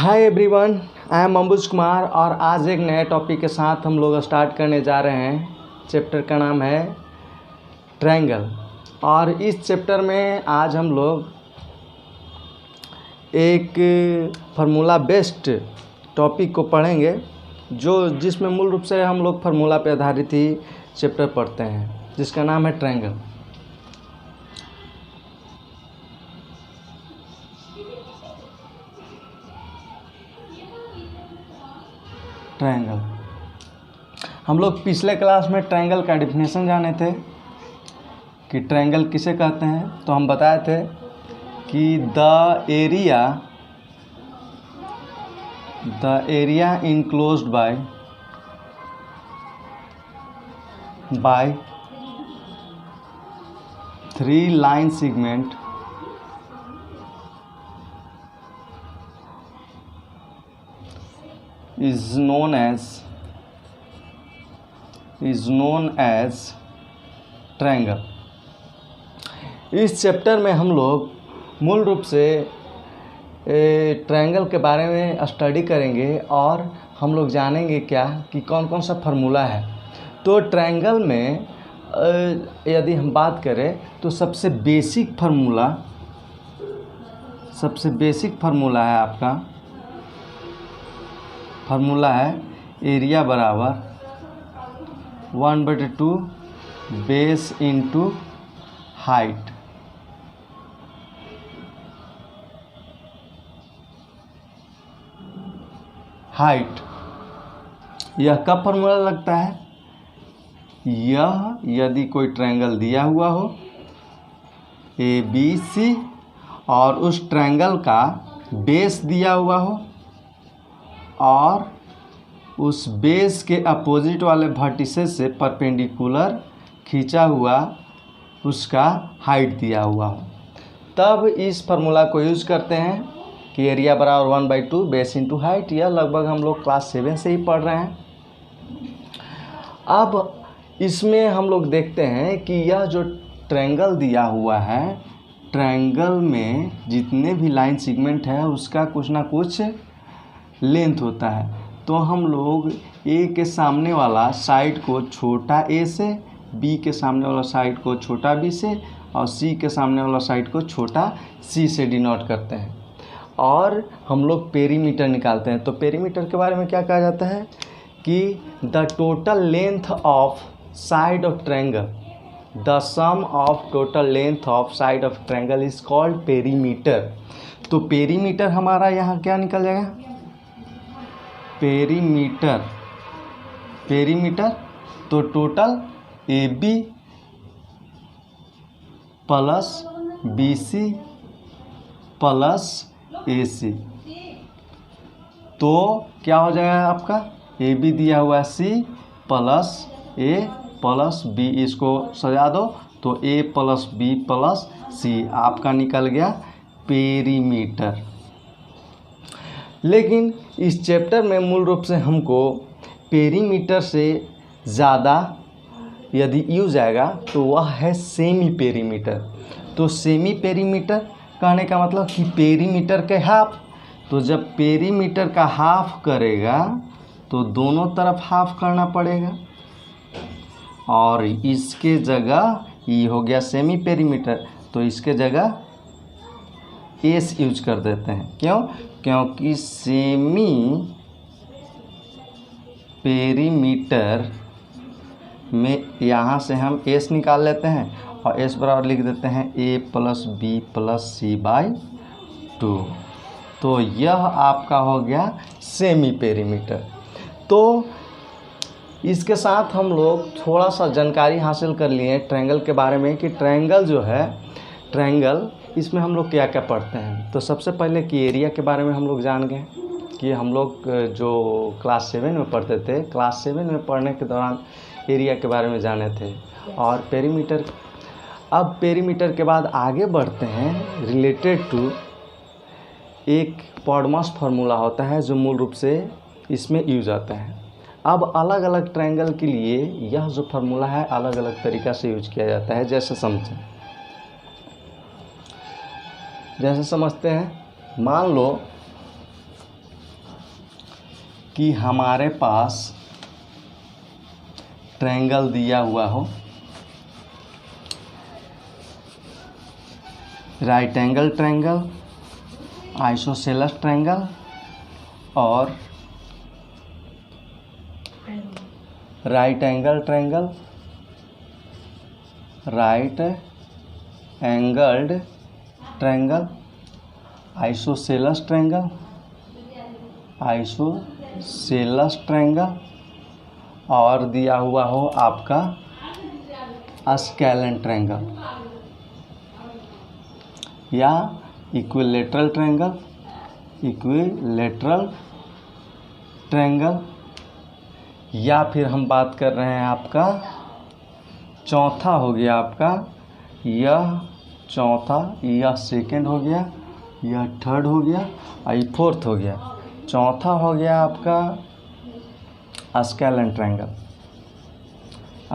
Hi everyone, I am अंबुज कुमार और आज एक नए टॉपिक के साथ हम लोग स्टार्ट करने जा रहे हैं। चैप्टर का नाम है ट्रायंगल और इस चैप्टर में आज हम लोग एक फार्मूला बेस्ड टॉपिक को पढ़ेंगे जिसमें मूल रूप से हम लोग फार्मूला पे आधारित ही चैप्टर पढ़ते हैं, जिसका नाम है ट्रायंगल। ट्रायंगल हम लोग पिछले क्लास में ट्रायंगल का डेफिनेशन जाने थे कि ट्रायंगल किसे कहते हैं। तो हम बताए थे कि the area enclosed bye 3 line segment is known as triangle. इस चैप्टर में हम लोग मूल रूप से ट्रायंगल के बारे में स्टडी करेंगे और हम लोग जानेंगे क्या कि कौन कौन सा फार्मूला है। तो ट्रायंगल में यदि हम बात करें तो सबसे बेसिक फार्मूला है आपका फार्मूला है एरिया बराबर 1/2 बेस इंटू हाइट। यह कब फार्मूला लगता है? यह यदि कोई ट्रायंगल दिया हुआ हो ABC और उस ट्रायंगल का बेस दिया हुआ हो और उस बेस के अपोजिट वाले वर्टिसेस से परपेंडिकुलर खींचा हुआ उसका हाइट दिया हुआ हो, तब इस फार्मूला को यूज़ करते हैं कि एरिया बराबर 1/2 बेस इंटू हाइट। यह लगभग हम लोग क्लास 7 से ही पढ़ रहे हैं। अब इसमें हम लोग देखते हैं कि यह जो ट्रायंगल दिया हुआ है, ट्रायंगल में जितने भी लाइन सेगमेंट है उसका कुछ ना कुछ लेंथ होता है। तो हम लोग ए के सामने वाला साइड को छोटा ए से, बी के सामने वाला साइड को छोटा बी से और सी के सामने वाला साइड को छोटा सी से डिनोट करते हैं और हम लोग पेरीमीटर निकालते हैं। तो पेरीमीटर के बारे में क्या कहा जाता है कि the total length of side of triangle, the sum of total length of side of triangle is called perimeter. तो पेरीमीटर हमारा यहाँ क्या निकल जाएगा? पेरीमीटर तो total AB plus BC plus AC। तो क्या हो जाएगा आपका? AB दिया हुआ है C plus A plus B, इसको सजा दो तो A plus B plus C आपका निकल गया पेरीमीटर। लेकिन इस चैप्टर में मूल रूप से हमको पेरीमीटर से ज़्यादा यदि यूज आएगा तो वह है सेमी पेरीमीटर। तो सेमी पेरीमीटर कहने का मतलब कि पेरीमीटर के हाफ। तो जब पेरीमीटर का हाफ करेगा तो दोनों तरफ हाफ करना पड़ेगा और इसके जगह ये हो गया सेमी पेरीमीटर, तो इसके जगह एस यूज कर देते हैं। क्यों? क्योंकि सेमी पेरीमीटर में यहाँ से हम एस निकाल लेते हैं और एस बराबर लिख देते हैं A plus B plus C/2। तो यह आपका हो गया सेमी पेरीमीटर। तो इसके साथ हम लोग थोड़ा सा जानकारी हासिल कर लिए ट्रायंगल के बारे में कि ट्रायंगल जो है, ट्रायंगल इसमें हम लोग क्या क्या पढ़ते हैं। तो सबसे पहले कि एरिया के बारे में हम लोग जान गए कि हम लोग जो क्लास 7 में पढ़ते थे, क्लास 7 में पढ़ने के दौरान एरिया के बारे में जाने थे और पेरीमीटर। अब पेरीमीटर के बाद आगे बढ़ते हैं रिलेटेड टू एक पॉडमस फार्मूला होता है जो मूल रूप से इसमें यूज आता है। अब अलग अलग ट्रायंगल के लिए यह जो फार्मूला है अलग अलग तरीक़ा से यूज किया जाता है। जैसे समझते हैं, मान लो कि हमारे पास ट्रायंगल दिया हुआ हो, right angle triangle, isosceles triangle और right angle triangle, right angled triangle, isosceles triangle, isosceles triangle और दिया हुआ हो आपका स्केलन ट्रायंगल या इक्विलेटरल ट्रायंगल, इक्विलेटरल ट्रायंगल, या फिर हम बात कर रहे हैं आपका चौथा हो गया आपका यह चौथा, यह सेकंड हो गया, यह थर्ड हो गया और ये फोर्थ हो गया। चौथा हो गया आपका स्केलन ट्रायंगल,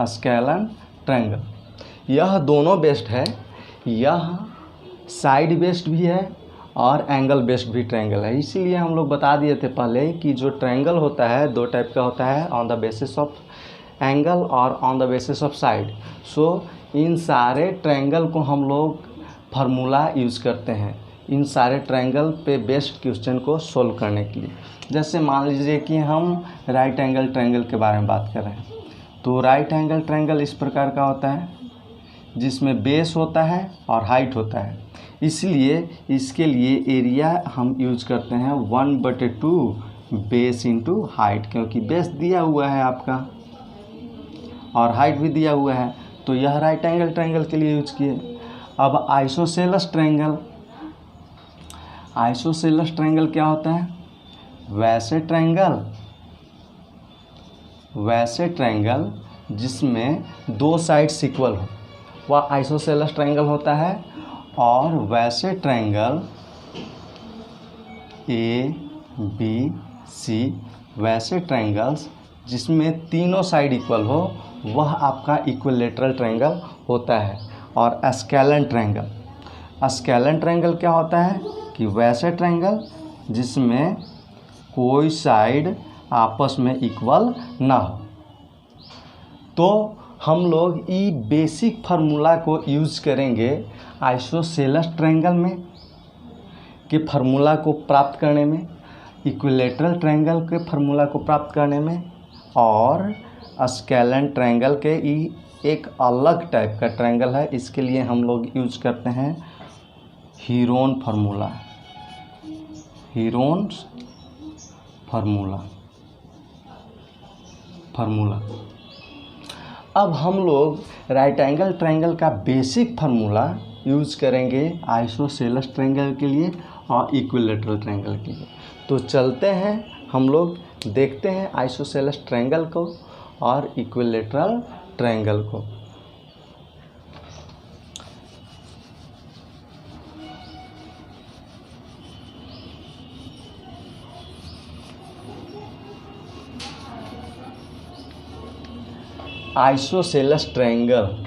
स्केलन ट्रायंगल। यह दोनों बेस्ड है, यह साइड बेस्ड भी है और एंगल बेस्ड भी ट्रायंगल है। इसीलिए हम लोग बता दिए थे पहले कि जो ट्रायंगल होता है दो टाइप का होता है, on the basis of angle और on the basis of side. So इन सारे ट्रायंगल को हम लोग फार्मूला यूज़ करते हैं इन सारे ट्रायंगल पे बेस्ड क्वेश्चन को सोल्व करने के लिए। जैसे मान लीजिए कि हम राइट एंगल ट्रायंगल के बारे में बात कर रहे हैं, तो राइट एंगल ट्रायंगल इस प्रकार का होता है जिसमें बेस होता है और हाइट होता है। इसलिए इसके लिए एरिया हम यूज करते हैं 1/2 बेस इंटू हाइट, क्योंकि बेस दिया हुआ है आपका और हाइट भी दिया हुआ है, तो यह राइट एंगल ट्रायंगल के लिए यूज किए। अब आइसोसेलेस ट्रायंगल, आइसोसेलेस ट्रायंगल क्या होता है? वैसे ट्रायंगल जिसमें दो साइड्स इक्वल हो वह आइसोसेलेस ट्रायंगल होता है। और वैसे ट्रायंगल ए बी सी, वैसे ट्रायंगल्स जिसमें तीनों साइड इक्वल हो वह आपका इक्विलेटरल ट्रायंगल होता है। और स्केलन ट्रायंगल, स्केलन ट्रायंगल क्या होता है कि वैसे ट्रायंगल जिसमें कोई साइड आपस में इक्वल ना हो। तो हम लोग ये बेसिक फार्मूला को यूज़ करेंगे आइसोसेलेस ट्रायंगल में के फार्मूला को प्राप्त करने में, इक्विलेटरल ट्रायंगल के फार्मूला को प्राप्त करने में, और स्केलन ट्रायंगल के एक अलग टाइप का ट्रायंगल है, इसके लिए हम लोग यूज करते हैं हीरोन फार्मूला, हीरोन फार्मूला। अब हम लोग राइट एंगल ट्रायंगल का बेसिक फार्मूला यूज करेंगे आइसोसेलेस ट्रायंगल के लिए और इक्विलेटरल ट्रायंगल के लिए। तो चलते हैं हम लोग देखते हैं आइसोसेलेस ट्रायंगल को और इक्विलेटरल ट्रायंगल को। आइसोसेलेस ट्रायंगल,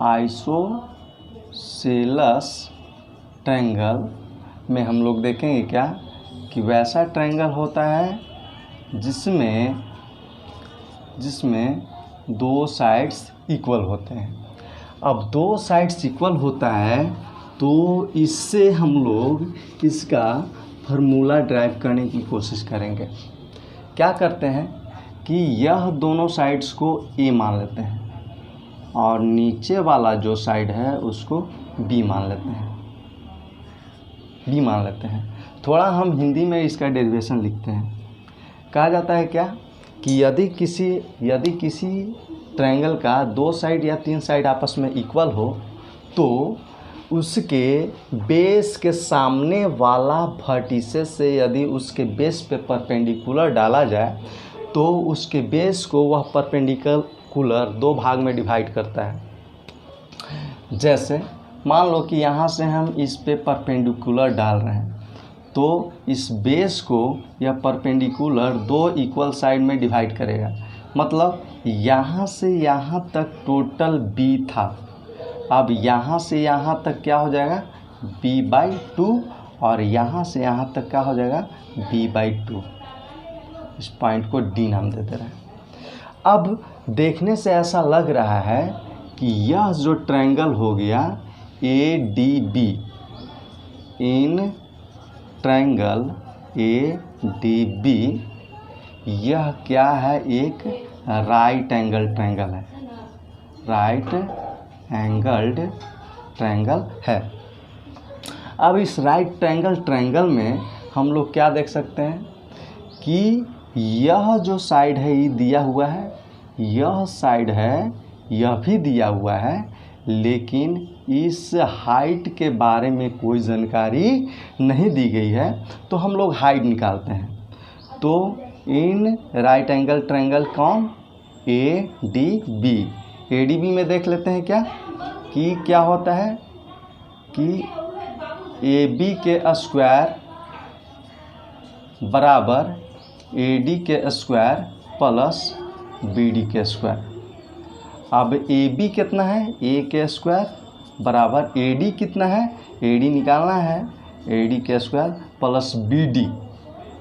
आइसोसेलेस ट्रायंगल में हम लोग देखेंगे क्या कि वैसा ट्रायंगल होता है जिसमें दो साइड्स इक्वल होते हैं। अब दो साइड्स इक्वल होता है तो इससे हम लोग इसका फार्मूला ड्राइव करने की कोशिश करेंगे। क्या करते हैं कि यह दोनों साइड्स को ए मान लेते हैं और नीचे वाला जो साइड है उसको बी मान लेते हैं। थोड़ा हम हिंदी में इसका डेरिवेशन लिखते हैं। कहा जाता है क्या कि यदि किसी ट्रायंगल का दो साइड या तीन साइड आपस में इक्वल हो तो उसके बेस के सामने वाला वर्टिसेस से यदि उसके बेस पे परपेंडिकुलर डाला जाए तो उसके बेस को वह परपेंडिकुलर दो भाग में डिवाइड करता है। जैसे मान लो कि यहाँ से हम इस पे परपेंडिकुलर डाल रहे हैं तो इस बेस को यह परपेंडिकुलर दो इक्वल साइड में डिवाइड करेगा। मतलब यहाँ से यहाँ तक टोटल b था, अब यहाँ से यहाँ तक क्या हो जाएगा b/2 और यहाँ से यहाँ तक क्या हो जाएगा b/2। इस पॉइंट को d नाम देते रहे। अब देखने से ऐसा लग रहा है कि यह जो ट्रायंगल हो गया ADB, इन ट्रायंगल ADB यह क्या है, एक राइट एंगल ट्रायंगल है, राइट एंगल्ड ट्रायंगल है। अब इस राइट ट्रायंगल ट्रायंगल में हम लोग क्या देख सकते हैं कि यह जो साइड है ये दिया हुआ है, यह साइड है यह भी दिया हुआ है, लेकिन इस हाइट के बारे में कोई जानकारी नहीं दी गई है, तो हम लोग हाइट निकालते हैं। तो इन राइट एंगल ट्रायंगल कौन, ADB, ADB में देख लेते हैं क्या होता है कि AB के स्क्वायर बराबर AD के स्क्वायर प्लस BD के स्क्वायर। अब AB कितना है, A के स्क्वायर बराबर AD कितना है, AD निकालना है, AD के स्क्वायर प्लस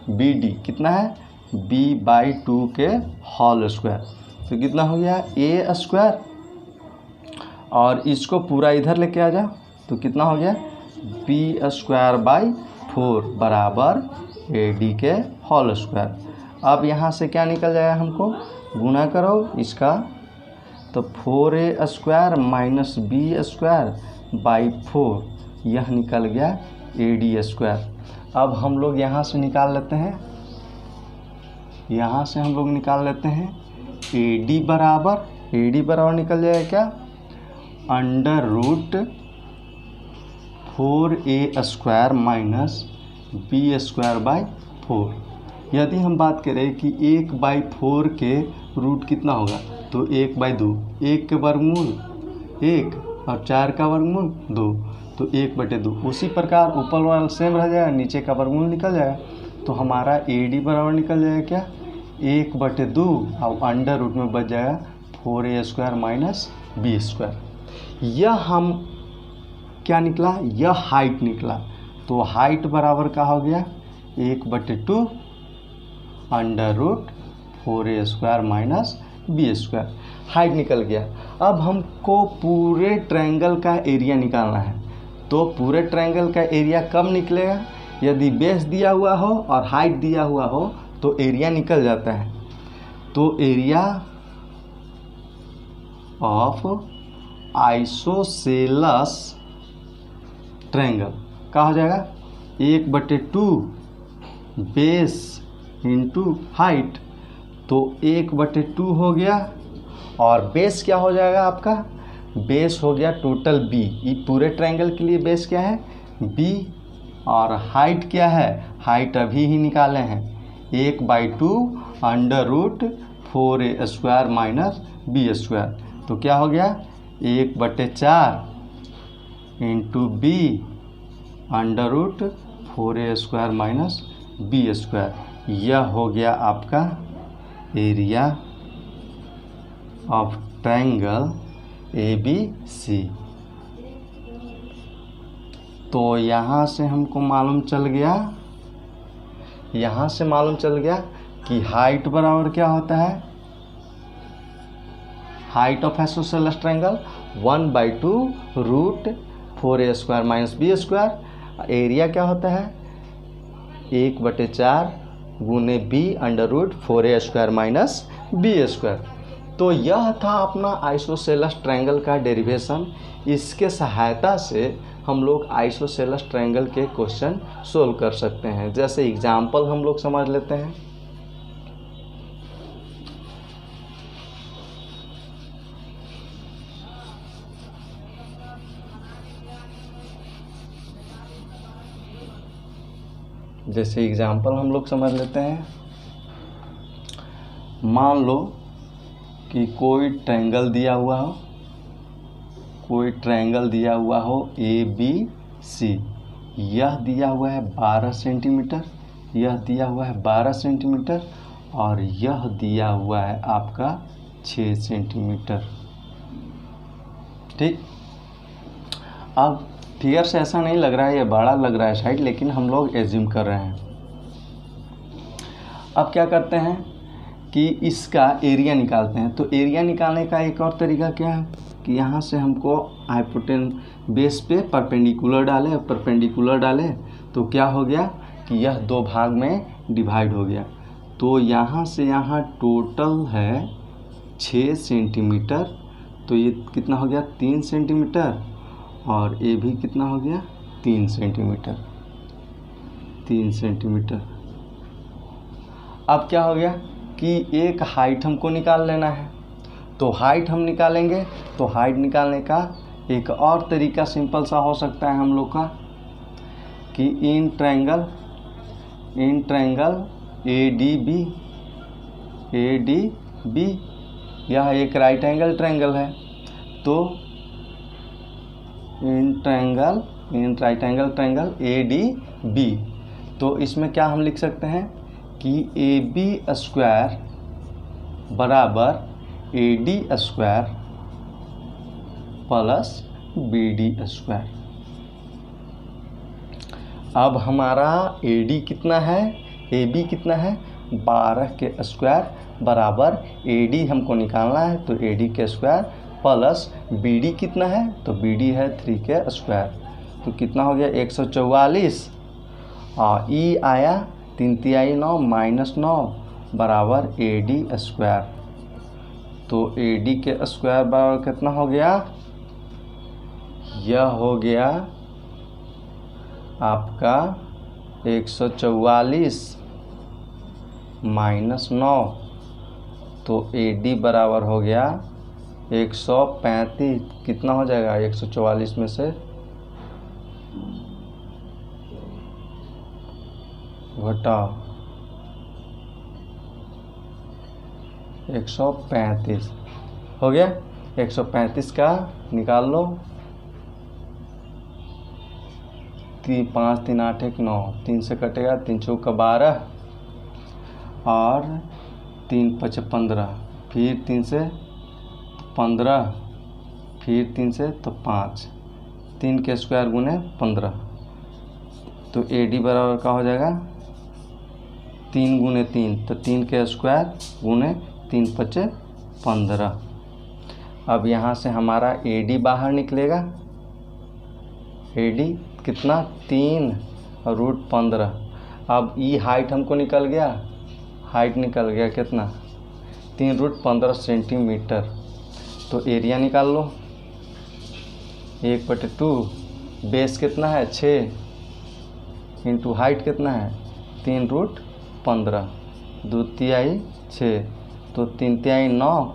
BD कितना है, B/2 के होल स्क्वायर। तो कितना हो गया A स्क्वायर, और इसको पूरा इधर लेके आ जाओ तो कितना हो गया B²/4 बराबर AD के होल स्क्वायर। अब यहाँ से क्या निकल जाएगा, हमको गुना करो इसका, तो 4A² माइनस B²/4 यह निकल गया AD²। अब हम लोग यहाँ से निकाल लेते हैं, AD बराबर निकल जाएगा क्या, √4A² माइनस B²/4। यदि हम बात करें कि 1/4 के रूट कितना होगा, तो 1/2, 1 के वर्गमूल 1 और 4 का वर्गमूल 2, तो 1/2। उसी प्रकार ऊपर वाला सेम रह जाएगा, नीचे का वर्गमूल निकल जाएगा, तो हमारा AD बराबर निकल जाएगा क्या 1/2 और अंडर रूट में बच जाएगा 4A² माइनस B²। यह हम क्या निकला, यह हाइट निकला। तो हाइट बराबर का हो गया 1/2 under root 4A² minus B²। Height निकल गया। अब हमको पूरे ट्रायंगल का एरिया निकालना है। तो पूरे ट्रायंगल का एरिया कब निकलेगा, यदि बेस दिया हुआ हो और हाइट दिया हुआ हो तो एरिया निकल जाता है। तो एरिया ऑफ आइसोसेलस ट्रायंगल क्या हो जाएगा 1/2 बेस इंटू हाइट। तो 1/2 हो गया, और बेस क्या हो जाएगा आपका, बेस हो गया टोटल B। ये पूरे ट्रायंगल के लिए बेस क्या है B, और हाइट क्या है, हाइट अभी ही निकाले हैं 1/2 under root 4A² minus B²। तो क्या हो गया 1/4 into B under root 4A² minus B²। यह हो गया आपका एरिया ऑफ ट्रायंगल ABC। तो यहाँ से हमको मालूम चल गया कि हाइट बराबर क्या होता है, height of isosceles triangle 1/2 root 4A² minus B²। Area क्या होता है 1/4 गुने B under root 4A² minus B²। तो यह था अपना आइसोसेलेस ट्रायंगल का डेरिवेशन। इसके सहायता से हम लोग आइसोसेलेस ट्रायंगल के क्वेश्चन सोल्व कर सकते हैं। जैसे एग्जाम्पल हम लोग समझ लेते हैं। जैसे एग्जाम्पल हम लोग समझ लेते हैं, मान लो कि कोई ट्रायंगल दिया हुआ हो ABC। यह दिया हुआ है 12 सेंटीमीटर, यह दिया हुआ है 12 सेंटीमीटर, और यह दिया हुआ है आपका 6 सेंटीमीटर। ठीक। अब फिगर से ऐसा नहीं लग रहा है, ये बड़ा लग रहा है साइड, लेकिन हम लोग एज्यूम कर रहे हैं। अब क्या करते हैं कि इसका एरिया निकालते हैं। तो एरिया निकालने का एक और तरीका क्या है कि यहाँ से हमको हाइपोटेन बेस पे परपेंडिकुलर डाले तो क्या हो गया कि यह 2 भाग में डिवाइड हो गया। तो यहाँ से यहाँ टोटल है 6 सेंटीमीटर, तो ये कितना हो गया 3 सेंटीमीटर, और ये भी कितना हो गया 3 सेंटीमीटर। अब क्या हो गया कि एक हाइट हमको निकाल लेना है। तो हाइट हम निकालेंगे, तो हाइट निकालने का एक और तरीका सिंपल सा हो सकता है हम लोग का कि इन ट्रायंगल ADB यह एक राइट एंगल ट्रायंगल है। तो in right angle triangle ADB, तो इसमें क्या हम लिख सकते हैं कि AB स्क्वायर बराबर AD square plus BD square. अब हमारा AD कितना है, AB कितना है 12 के स्क्वायर बराबर AD हमको निकालना है, तो AD के स्क्वायर प्लस BD कितना है, तो BD है 3 के स्क्वायर। तो कितना हो गया 144, और E आया 3 तिहाई 9 माइनस 9 बराबर AD स्क्वायर। तो AD के स्क्वायर बराबर कितना हो गया, यह हो गया आपका 144 माइनस 9, तो AD बराबर हो गया 135। कितना हो जाएगा 144 में से घटाओ 135 हो गया। 135 का निकाल लो, 5 3 8 1 9, 3 से कटेगा 3 चौका 12 और 3 5 15, फिर 3 से 15, फिर 3 से तो 5, 3 के स्क्वायर गुने 15, तो AD बराबर का हो जाएगा 3 गुने 3, तो 3 के स्क्वायर गुने 3 5 15। अब यहाँ से हमारा AD बाहर निकलेगा, AD कितना 3√15। अब E हाइट हमको निकल गया, कितना 3√15 सेंटीमीटर। तो एरिया निकाल लो, 1/2 बेस कितना है 6 इंटू हाइट कितना है 3√15, 2 तिहाई 6, तो 3 तिहाई 9,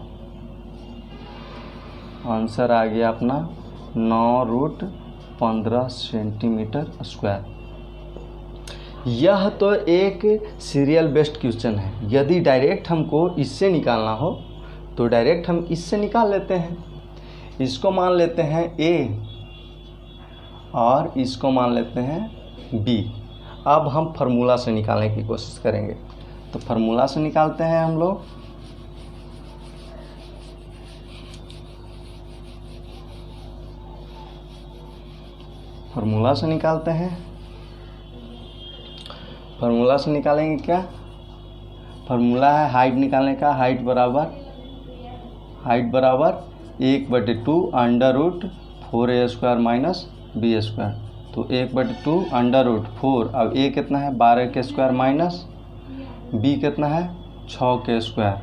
आंसर आ गया अपना 9√15 सेंटीमीटर स्क्वायर। यह तो एक सीरियल बेस्ड क्वेश्चन है। यदि डायरेक्ट हमको इससे निकालना हो तो डायरेक्ट हम इससे निकाल लेते हैं। इसको मान लेते हैं A और इसको मान लेते हैं B। अब हम फार्मूला से निकालने की कोशिश करेंगे। तो फार्मूला से निकालते हैं हम लोग। फार्मूला से निकालते हैं। फार्मूला से निकालेंगे क्या, फार्मूला है हाइट निकालने का। हाइट बराबर 1/2 √4A² माइनस B²। तो 1/2 √4, अब A कितना है 12 के स्क्वायर माइनस B कितना है 6 के स्क्वायर,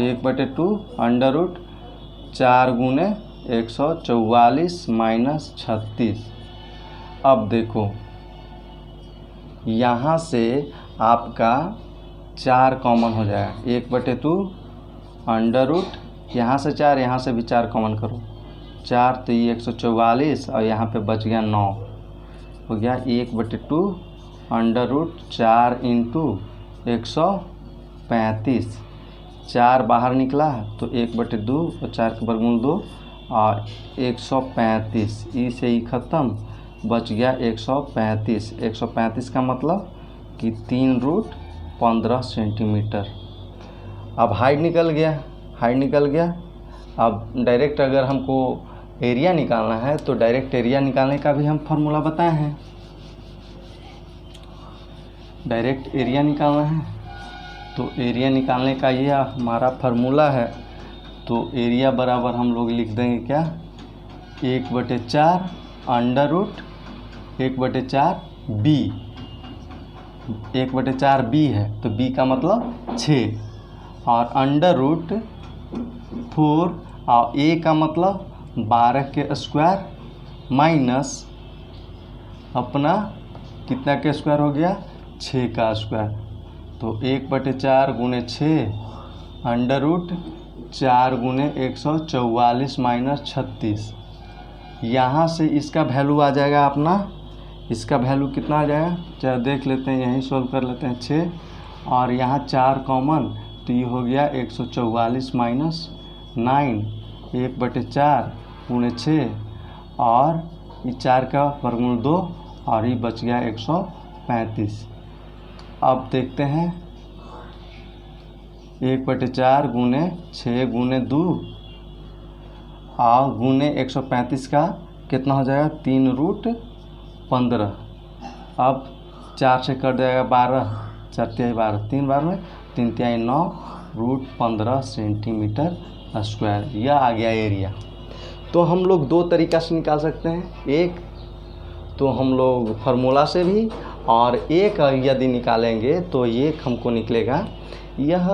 1/2 √4 गुने 144 माइनस 36। अब देखो यहाँ से आपका 4 कॉमन हो जाएगा, 1/2 यहाँ से 4, यहाँ से भी 4 कॉमन करो, 4 तो ये 144 और यहाँ पे बच गया 9, हो गया 1/2 √4 इंटू 135। 4 बाहर निकला तो 1/2 और 4 के वर्गमूल 2 और 135, ई से ही ख़त्म, बच गया 135। 135 का मतलब कि 3√15 सेंटीमीटर। अब हाइट निकल गया। अब डायरेक्ट अगर हमको एरिया निकालना है तो डायरेक्ट एरिया निकालने का भी हम फार्मूला बताए हैं। डायरेक्ट एरिया निकालना है तो एरिया निकालने का ये हमारा फार्मूला है। तो एरिया बराबर हम लोग लिख देंगे क्या, 1/4 अंडर रूट 1/4 बी। 1/4 बी है तो बी का मतलब 6 और अंडर रूट 4 और ए का मतलब 12 के स्क्वायर माइनस अपना कितना के स्क्वायर हो गया, 6 का स्क्वायर। तो 1/4 गुने 6 अंडर रूट 4 गुने 144 माइनस 36। यहाँ से इसका वैल्यू आ जाएगा अपना, इसका वैल्यू कितना आ जाएगा, चलो देख लेते हैं, यहीं सॉल्व कर लेते हैं। 6 और यहाँ 4 कॉमन तो ये हो गया 144 माइनस 9। 1/4 गुने 6 और ये 4 का वर्गमूल 2 और ये बच गया 135। अब देखते हैं 1/4 गुने 6 गुने 2 और गुने 135 का कितना हो जाएगा, 3√15। अब 4 से कट जाएगा 12, 4 तिहाई 12, 3 बार में 3 तिहाई 9 √15 सेंटीमीटर स्क्वायर। यह आ गया एरिया। तो हम लोग दो तरीक़ा से निकाल सकते हैं, एक तो हम लोग फार्मूला से भी, और एक यदि निकालेंगे तो एक हमको निकलेगा यह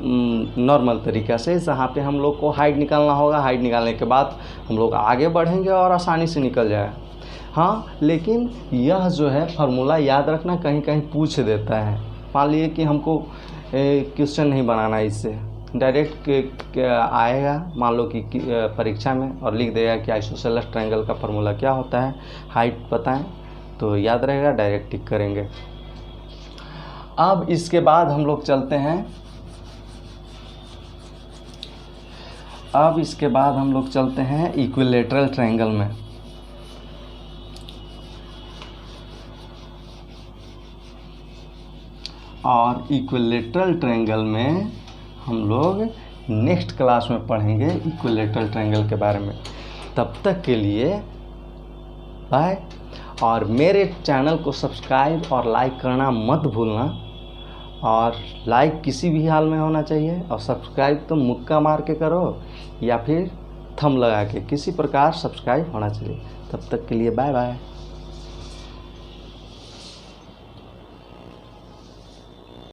नॉर्मल तरीक़ा से, जहाँ पे हम लोग को हाइट निकालना होगा। हाइट निकालने के बाद हम लोग आगे बढ़ेंगे और आसानी से निकल जाएगा। हाँ, लेकिन यह जो है फार्मूला याद रखना, कहीं कहीं पूछ देता है। मान लीजिए कि हमको क्वेश्चन नहीं बनाना, इससे डायरेक्ट आएगा मान लो कि परीक्षा में और लिख देगा कि आइसोसेलेस ट्रायंगल का फार्मूला क्या होता है, हाइट बताएं, तो याद रहेगा, डायरेक्ट टिक करेंगे। अब इसके बाद हम लोग चलते हैं, इक्विलैटरल ट्रायंगल में। और इक्विलैटरल ट्रायंगल में हम लोग नेक्स्ट क्लास में पढ़ेंगे इक्विलैटरल ट्रायंगल के बारे में। तब तक के लिए बाय। और मेरे चैनल को सब्सक्राइब और लाइक करना मत भूलना। और लाइक किसी भी हाल में होना चाहिए, और सब्सक्राइब तो मुक्का मार के करो या फिर थंब लगा के, किसी प्रकार सब्सक्राइब होना चाहिए। तब तक के लिए बाय बाय।